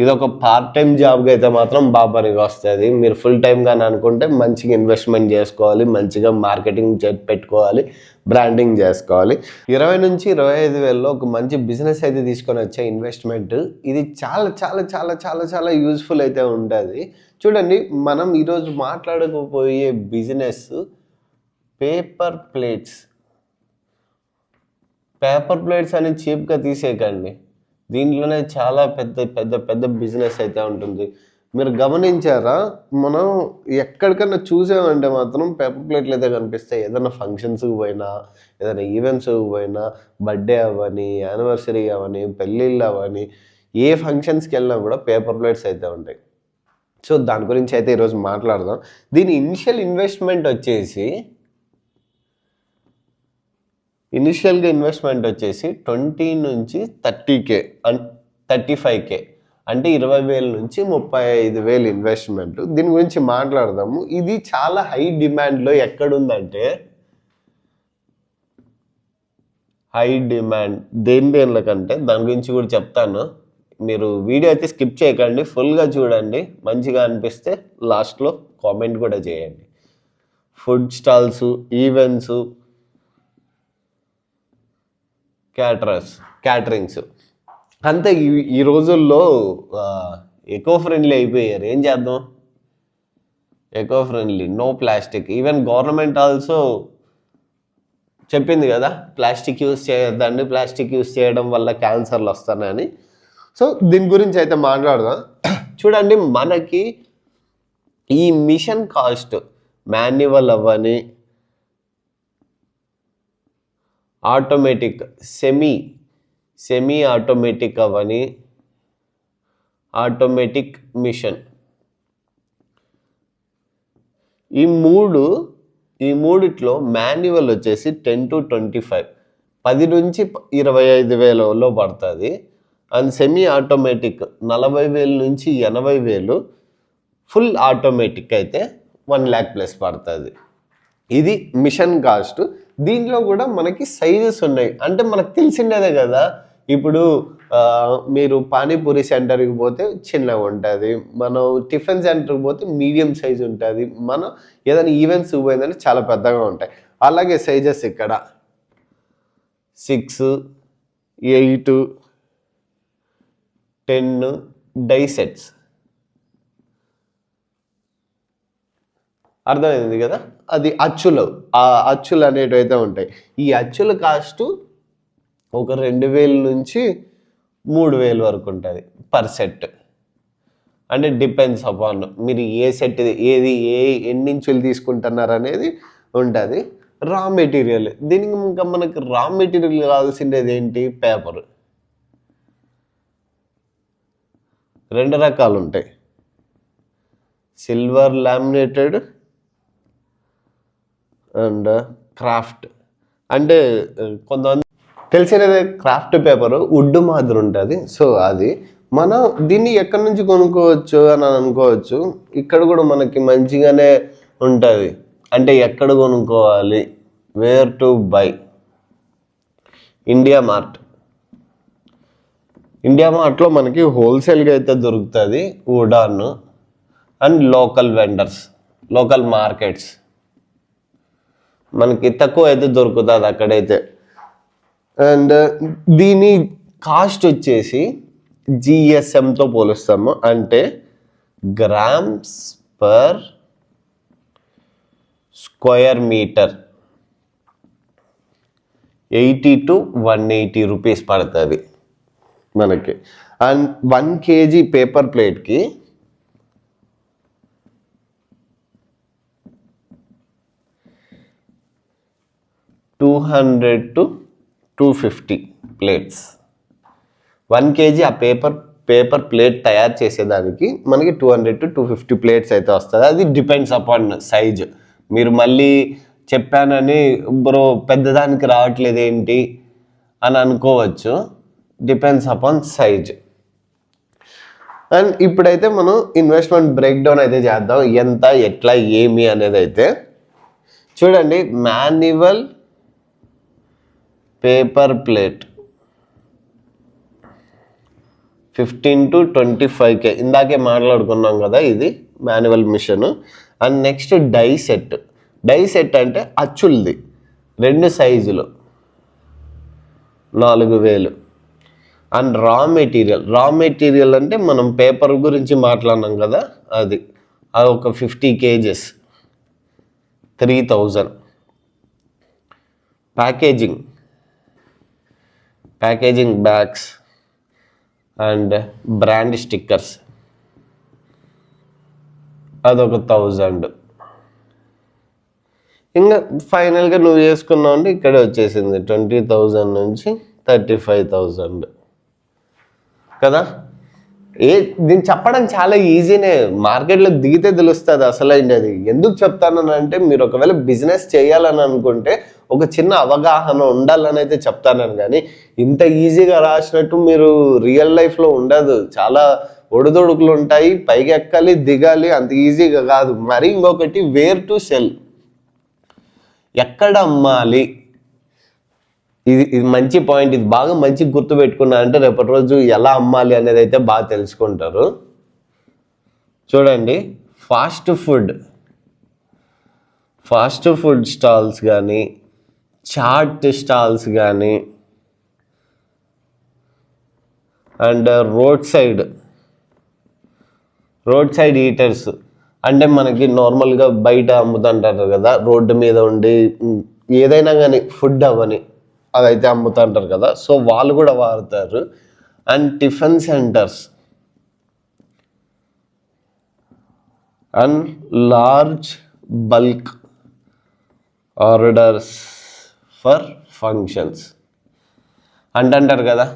ఇది ఒక part time జాబ్గా అయితే మాత్రం బాగా పనికి వస్తుంది. మీరు ఫుల్ టైం కానీ అనుకుంటే మంచిగా ఇన్వెస్ట్మెంట్ చేసుకోవాలి, మంచిగా మార్కెటింగ్ పెట్టుకోవాలి, బ్రాండింగ్ చేసుకోవాలి. 20 నుంచి 25 వేలలో ఒక మంచి బిజినెస్ అయితే తీసుకొని వచ్చే ఇన్వెస్ట్మెంట్ ఇది చాలా చాలా చాలా చాలా చాలా యూజ్ఫుల్ అయితే ఉంటుంది. చూడండి, మనం ఈరోజు మాట్లాడకపోయే బిజినెస్ పేపర్ ప్లేట్స్ అని చీప్గా తీసేయకండి. దీంట్లోనే చాలా పెద్ద పెద్ద పెద్ద బిజినెస్ అయితే ఉంటుంది. మీరు గమనించారా, మనం ఎక్కడికన్నా చూసామంటే మాత్రం పేపర్ ప్లేట్లు అయితే కనిపిస్తాయి. ఏదైనా ఫంక్షన్స్కి పోయినా, ఏదైనా ఈవెంట్స్కి పోయినా, బర్త్డే అవ్వని, యానివర్సరీ అవ్వని, పెళ్ళిళ్ళు అవ్వని, ఏ ఫంక్షన్స్కి వెళ్ళినా కూడా పేపర్ ప్లేట్స్ అయితే ఉంటాయి. సో దాని గురించి అయితే ఈరోజు మాట్లాడదాం. దీని ఇనిషియల్ ఇన్వెస్ట్మెంట్ వచ్చేసి 20 నుంచి 30K 35K అంటే 20,000 నుంచి 35,000 ఇన్వెస్ట్మెంట్. దీని గురించి మాట్లాడదాము. ఇది చాలా హై డిమాండ్లో ఎక్కడుందంటే, హై డిమాండ్ దేనికంటే దాని గురించి కూడా చెప్తాను. మీరు వీడియో అయితే స్కిప్ చేయకండి, ఫుల్గా చూడండి. మంచిగా అనిపిస్తే లాస్ట్లో కామెంట్ కూడా చేయండి. ఫుడ్ స్టాల్స్, ఈవెంట్స్, క్యాటరింగ్స్ అంతే ఈ రోజుల్లో ఎకో ఫ్రెండ్లీ అయిపోయారు. ఏం చేద్దాం, eco friendly, no plastic. Even government also చెప్పింది కదా, ప్లాస్టిక్ యూజ్ చేయొద్దండి, ప్లాస్టిక్ యూజ్ చేయడం వల్ల క్యాన్సర్లు వస్తాయని. సో దీని గురించి అయితే మాట్లాడదాం. చూడండి, మనకి ఈ మిషన్ కాస్ట్ మాన్యువల్ అవ్వని, ఆటోమేటిక్, సెమీ ఆటోమేటిక్ అవని, ఆటోమేటిక్ మిషన్, ఈ మూడిట్లో మాన్యువల్ వచ్చేసి 10 to 25, 10 నుంచి 25,000లో పడుతుంది. అండ్ సెమీ ఆటోమేటిక్ 40,000 నుంచి 80,000. ఫుల్ ఆటోమేటిక్ అయితే 1 lakh ప్లస్ పడుతుంది. ఇది మిషన్ కాస్ట్. దీంట్లో కూడా మనకి సైజెస్ ఉన్నాయి. అంటే మనకు తెలిసిండేదే కదా, ఇప్పుడు మీరు పానీపూరి సెంటర్కి పోతే చిన్నగా ఉంటుంది, మనం టిఫిన్ సెంటర్కి పోతే మీడియం సైజ్ ఉంటుంది, మనం ఏదైనా ఈవెంట్స్ పోయిందంటే చాలా పెద్దగా ఉంటాయి. అలాగే సైజెస్ ఇక్కడ 6, 8, 10 డై సెట్స్. అర్థమైంది కదా, అది అచ్చులు అనేటివి అయితే ఉంటాయి. ఈ అచ్చుల కాస్ట్ ఒక 2,000 నుంచి 3,000 వరకు ఉంటుంది పర్ సెట్. అంటే డిపెండ్స్ అపాన్ మీరు ఏ సెట్ ఎన్నించులు తీసుకుంటున్నారు అనేది ఉంటుంది. రా మెటీరియల్, దీనికి ఇంకా మనకు రా మెటీరియల్ కావాల్సిండేది ఏంటి, పేపర్. 2 రకాలు ఉంటాయి, సిల్వర్ లామినేటెడ్ అండ్ క్రాఫ్ట్. అంటే కొంతమంది తెలిసినదే క్రాఫ్ట్ పేపర్ వుడ్ మాదిరి ఉంటుంది. సో అది మనం దీన్ని ఎక్కడి నుంచి కొనుక్కోవచ్చు అని అనుకోవచ్చు. ఇక్కడ కూడా మనకి మంచిగానే ఉంటుంది. అంటే ఎక్కడ కొనుక్కోవాలి, వేర్ టు బై. ఇండియా మార్ట్లో మనకి హోల్సేల్గా అయితే దొరుకుతుంది Udaan. And local vendors, local markets మనకి తక్కువ అయితే దొరుకుతుంది అక్కడైతే. అండ్ దీని కాస్ట్ వచ్చేసి జిఎస్ఎంతో పోలుస్తాము, అంటే grams per square metre. 80 to 180 rupees పడుతుంది మనకి. అండ్ 1 kg పేపర్ ప్లేట్కి 200 to 250 ప్లేట్స్. 1 kg ఆ పేపర్ ప్లేట్ తయారు చేసేదానికి మనకి 200 to 250 ప్లేట్స్ అయితే వస్తుంది. అది డిపెండ్స్ అపాన్ సైజ్. మీరు మళ్ళీ చెప్పానని బ్రో పెద్దదానికి రావట్లేదు ఏంటి అని అనుకోవచ్చు, డిపెండ్స్ అపాన్ సైజ్. అండ్ ఇప్పుడైతే మనం ఇన్వెస్ట్మెంట్ బ్రేక్ డౌన్ అయితే చేద్దాం, ఎంత ఎట్లా ఏమి అనేది. అయితే చూడండి, manual paper plate 15 to 25K ఇందాకే మాట్లాడుకున్నాం కదా, ఇది manual machine. And next die set అంటే అచ్చులది 2 సైజులు 4000. అండ్ రా మెటీరియల్ అంటే మనం పేపర్ గురించి మాట్లాడినాం కదా, అది ఒక 50 kgs 3000. Packaging bags and brand stickers అదొక 1000. ఇంకా ఫైనల్గా నువ్వు చేసుకున్నావు అంటే ఇక్కడే వచ్చేసింది 20,000 నుంచి 35,000 కదా. దీన్ని చెప్పడం చాలా ఈజీనే, మార్కెట్లో దిగితే తెలుస్తుంది అసలైనది. ఎందుకు చెప్తానంటే మీరు ఒకవేళ బిజినెస్ చేయాలని అనుకుంటే ఒక చిన్న అవగాహన ఉండాలని అయితే చెప్తాను, కానీ ఇంత ఈజీగా రాసినట్టు మీరు రియల్ లైఫ్లో ఉండదు. చాలా ఒడిదొడుకులు ఉంటాయి, పైకి ఎక్కాలి దిగాలి, అంత ఈజీగా కాదు. మరి ఇంకొకటి వేర్ టు సెల్, ఎక్కడ అమ్మాలి, ఇది మంచి పాయింట్. ఇది బాగా మంచి గుర్తు పెట్టుకున్నారంటే రేపటి రోజు ఎలా అమ్మాలి అనేది అయితే బాగా తెలుసుకుంటారు. చూడండి, ఫాస్ట్ ఫుడ్ స్టాల్స్ కానీ, చాట్ స్టాల్స్ కానీ, అండ్ రోడ్ సైడ్ ఈటర్స్ అంటే మనకి నార్మల్గా బయట అమ్ముతుంటారు కదా, రోడ్డు మీద ఉండి ఏదైనా కానీ ఫుడ్ అవని అదైతే అమ్ముతుంటారు కదా, సో వాళ్ళు కూడా వాడతారు. And tiffin centres and large bulk orders for functions అంటారు కదా,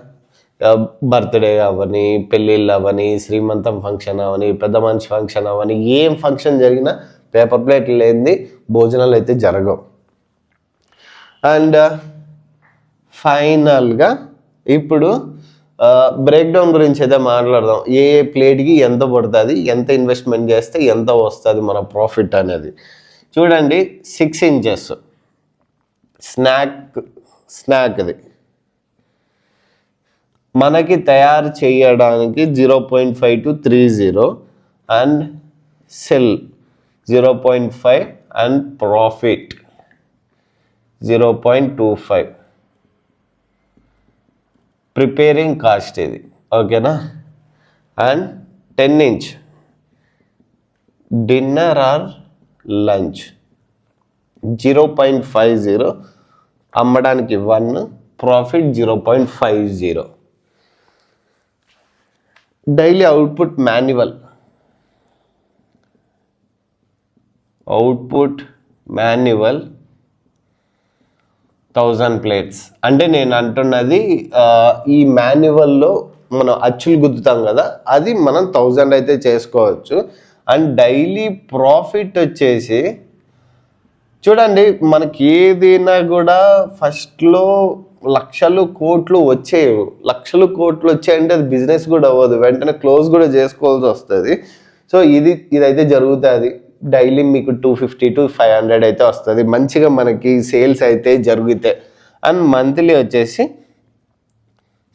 బర్త్డే అవని, పెళ్ళిళ్ళు అవని, శ్రీమంతం ఫంక్షన్ అవని, పెద్ద మనిషి ఫంక్షన్ అవని, ఏం ఫంక్షన్ జరిగినా పేపర్ ప్లేట్ లేనిది భోజనాలు అయితే జరగవు. అండ్ ఫైనల్గా ఇప్పుడు బ్రేక్ డౌన్ గురించి అయితే మాట్లాడదాం. ఏ ప్లేట్కి ఎంత పడుతుంది, ఎంత ఇన్వెస్ట్మెంట్ చేస్తే ఎంత వస్తుంది మన ప్రాఫిట్ అనేది. చూడండి, 6 inches స్నాక్ది మనకి తయారు చేయడానికి 0.5 to 30 and cell 0.5 and profit 0.25. Preparing cost ఇది, ఓకేనా. And 10 inch dinner or lunch 0.50, అమ్మడానికి 1, profit 0.50. Daily output manual 1000 plates. అంటే నేను అంటున్నది ఈ మాన్యువల్లో మనం అచ్చులు గుద్దుతాం కదా, అది మనం 1000 అయితే చేసుకోవచ్చు. అండ్ డైలీ ప్రాఫిట్ వచ్చేసి చూడండి, మనకి ఏదైనా కూడా ఫస్ట్లో లక్షలు కోట్లు వచ్చాయంటే అది బిజినెస్ కూడా అవ్వదు, వెంటనే క్లోజ్ కూడా చేసుకోవాల్సి వస్తుంది. సో ఇదైతే జరుగుతుంది. డైలీ మీకు 250 to 500 అయితే వస్తుంది మంచిగా మనకి సేల్స్ అయితే జరిగితే. అండ్ మంత్లీ వచ్చేసి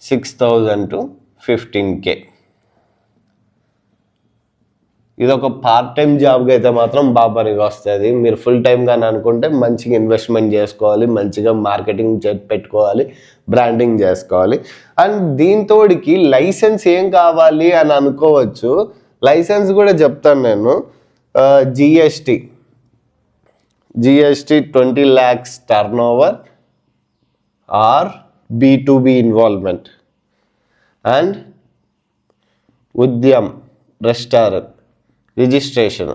6,000 to 15K. ఇది ఒక పార్ట్ టైం జాబ్గా అయితే మాత్రం బాగా పనికి వస్తుంది. మీరు ఫుల్ టైం కానీ అనుకుంటే మంచిగా ఇన్వెస్ట్మెంట్ చేసుకోవాలి, మంచిగా మార్కెటింగ్ పెట్టుకోవాలి, బ్రాండింగ్ చేసుకోవాలి. అండ్ దీంతోడికి లైసెన్స్ ఏం కావాలి అని అనుకోవచ్చు. లైసెన్స్ కూడా చెప్తాను నేను. GST 20 lakhs turnover or B2B involvement. And Udyam restaurant registration.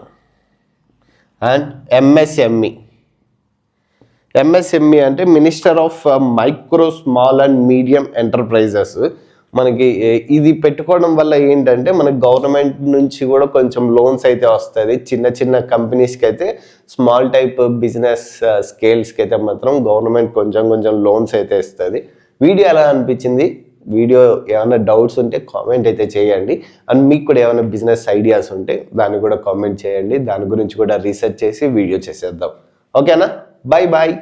And MSME అంటే minister of micro small and medium enterprises. మనకి ఇది పెట్టుకోవడం వల్ల ఏంటంటే మనకి గవర్నమెంట్ నుంచి కూడా కొంచెం లోన్స్ అయితే వస్తుంది. చిన్న కంపెనీస్కి అయితే, స్మాల్ టైప్ బిజినెస్ స్కేల్స్కి అయితే మాత్రం గవర్నమెంట్ కొంచెం లోన్స్ అయితే ఇస్తుంది. వీడియో ఎలా అనిపించింది? వీడియో ఏమైనా డౌట్స్ ఉంటే కామెంట్ అయితే చేయండి. అండ్ మీకు కూడా ఏమైనా బిజినెస్ ఐడియాస్ ఉంటే దాన్ని కూడా కామెంట్ చేయండి. దాని గురించి కూడా రీసెర్చ్ చేసి వీడియో చేసేద్దాం. ఓకేనా? బాయ్.